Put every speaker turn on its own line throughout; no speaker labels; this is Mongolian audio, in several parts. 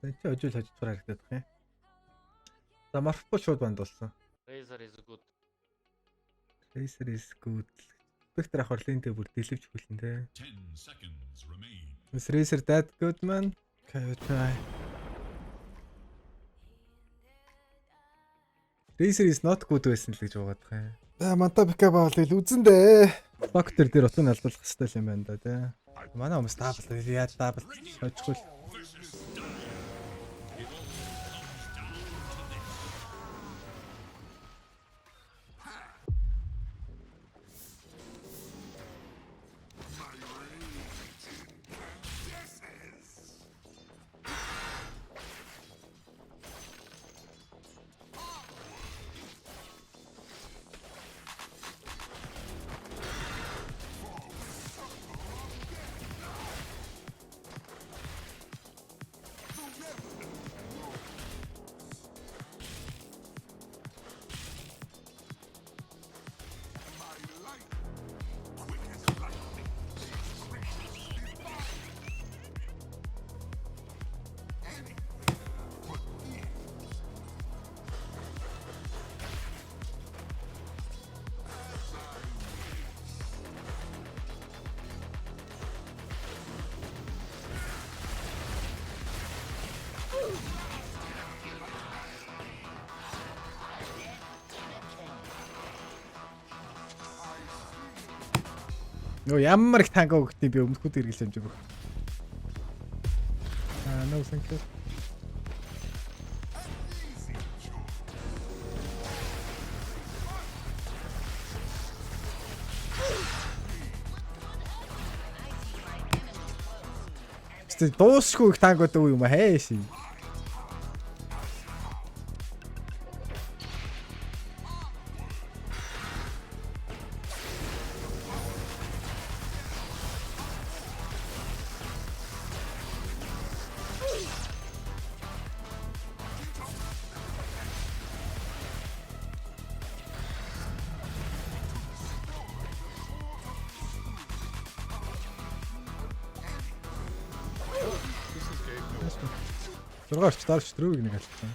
Энд чи хожил харагдаад байна. За Morphball шууд банд болсон.
Razor is good.
Racer is good. Spectre авахар линтэй бүр дэлгэвч хүлэн тэ.
10 seconds remain.
This Racer that good man. Okay, try. Racer is not good байсан л гэж буугаад байгаа юм. За Manta Pika баал тэгэл үзэн дээ. Factor дээр утгыг алдуулах хэрэгтэй юм байна да тий. Манай хүмүүс дабл яа дабл хожгүй. Нөө ямар их танга өгдөм би өмнөхөд хэрэглэж амжиг. No thank you. Тэ дуусгүй их танга өгдөг юм хайш. Зургаарч дарч трүүг нэг алцсан.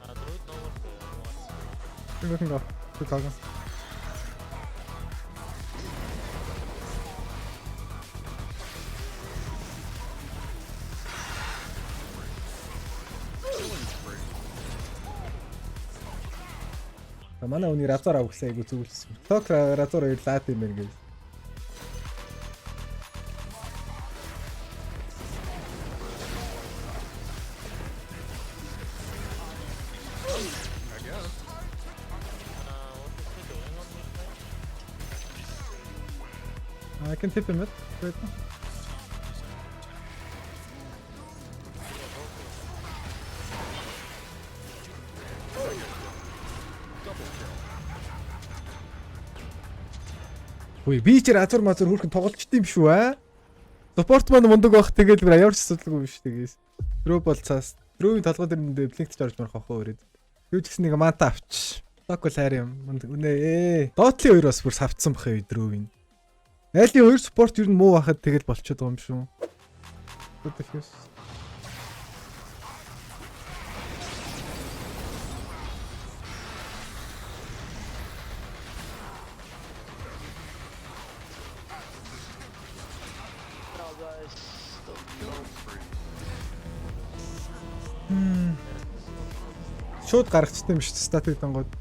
Druid no worth.
We can go. Good talking. Манай үний разаар авахсаа айгу зүгэлсэн. Ток разаар ирлаад юм байна гэж. I can tip him it. Wait. Ой, би ч разуур мазуур хөрхэн тоглолчтой юм шүү аа. Support маань мундаг байх тэгэл ямар ч асуудалгүй биш тэгээс. Drop бол цаас. Drop-ийн толгой дээр нэндээ блинкт чарж марах охоо өрөөд. Юу ч гэсэн нэг манта авч. Токол хайр юм. Үнэ. Dotly 2 бас бүр савцсан бах ээ Drop-ийн. Найлийн 2 спорт юу н муу байхад тэгэл болчиход байгаа юм шүү. What the fuck? Шууд гаргацтай юм шүү дээ статик дангууд.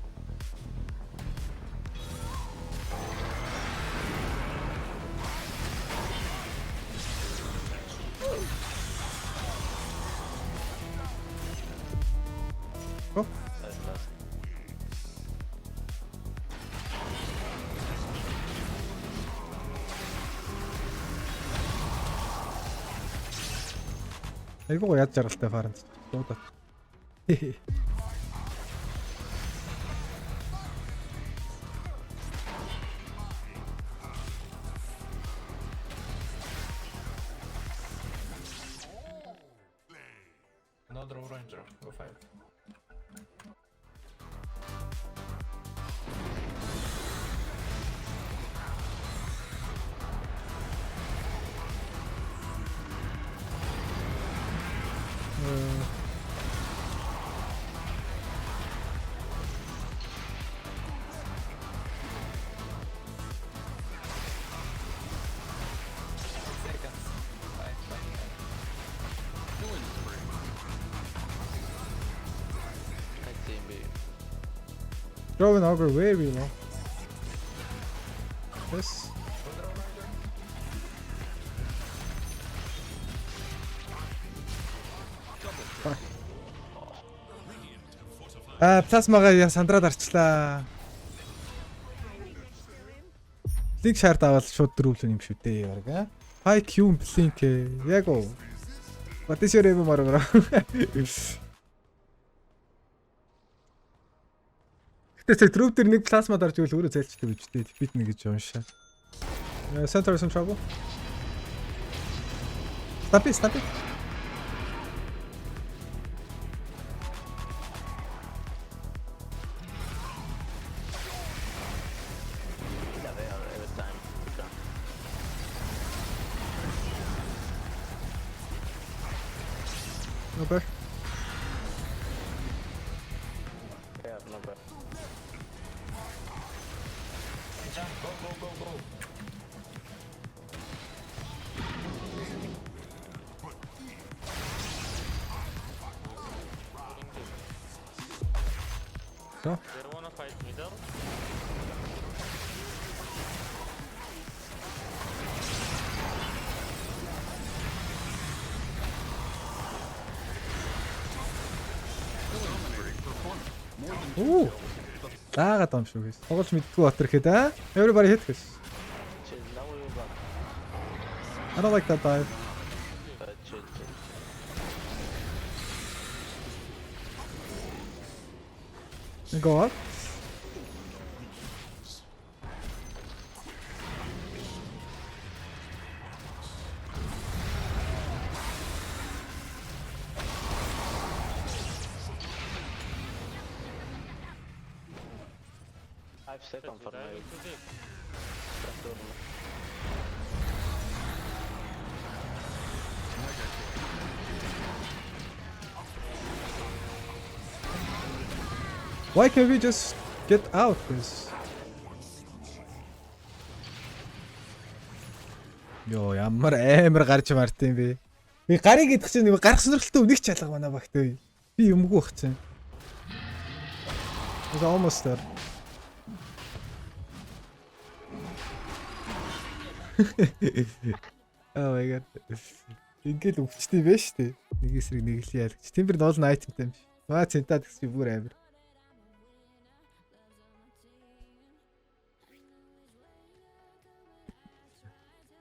Айгуу яд жаргалтай фарант. Дуудаа.
Another ranger, go 5.
Throw an ogre very low. Yes. Плазмагаа сандраад арчлаа. Лиг шард аваад шууд дөрөвлөн юм шүү дээ яг аа. High Q blink яг оо. What is your name маргара? Гэтэ трүүп дээр нэг плазма дарж ивэл өөрөө зайлчдаг гэж дээ. Бит нэг гэж уншаа. Center some trouble. Stop it. No bad.
Yeah, not bad.
Jump, go.
No.
They wanna fight middle.
Ooh. Заагаад юм шүү guys. Тоглож мэддгүй батар гэхэд аа. Everybody hit guys.
Chill, now we will back.
I don't like that dive.
Chill.
Go up.
I've set on for my
Why can't we just get out guys? Йоо ямар амар гарч март юм бэ. Би гарыг идэх чинь нэг гарах сонирхолтой нэг ч ялга байна багт өө. Би юмгүй бах чинь. It's almost there. Oh my god. Ингээд өвчтэй байж тээ. Нэг эсрэг нэг л яалагч. Тэмбэр нь олон айтемтай юм биш. Маа центад гэсэн бүр амар.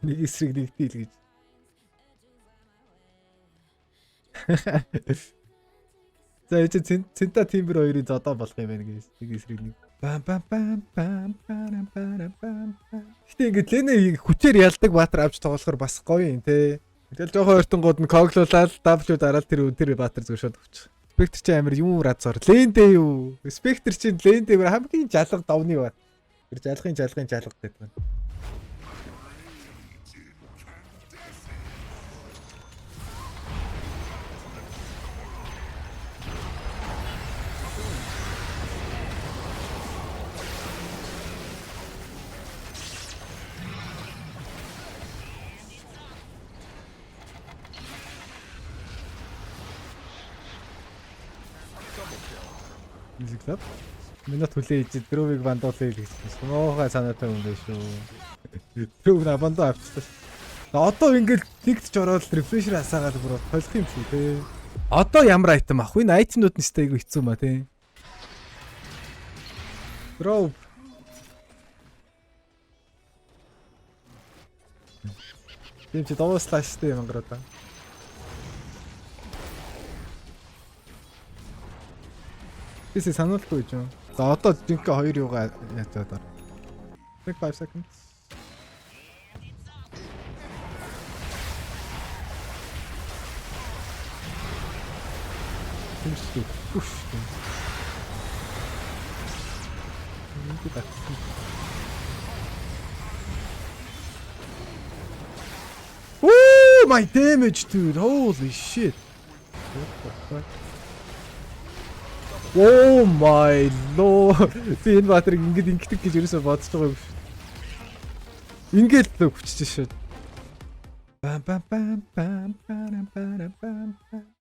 Нэг эсрэг нэгтэй л гэж. За яа чи цента тимбэр хоёрын зодоо болох юм байна гэж. Нэг эсрэг нэг. Бам. Гэтэ ингээд лэнэ хүчээр ялдаг баатар авч тоглохоор бас гоё юм те. Тэгэл жоохон ойртонгууд нь коглуулаад W дараад тэр баатар зөвшөөд өгч. Спектр чи амар юм разор. Лэндээ юу? Спектр чи лэндээ хамгийн жалга давны бат. Тэр жалгын жалга гэдэг байна. Music club. Минут хүлээж дрөвийг бандуулъя гэж. Муухай санаатай юм байна шүү. Дрөв на бандаа авчихсан. Одоо ингээд тэгтж ороод рефрешер асаагаад бүр толих юм шүү те. Одоо ямар айтем ах вэ? Айтемнууд нь сте айгу хэцүү маа те. Бро. Тийм чи дууслаа штэ мангараа. This is сануулгүй юм. За одоо жинхэнэ хоёр юугаа яатаад байна. Take 5 seconds. Тэмцүү. Уф. Ooh, my damage dude. Holy shit. What the fuck? Oh my lord. Би энэ баатрыг ингэдэг гэж ерөөсөө бодож байгаа юм шүү. Ингээд л хүчтэй шүү. Бам.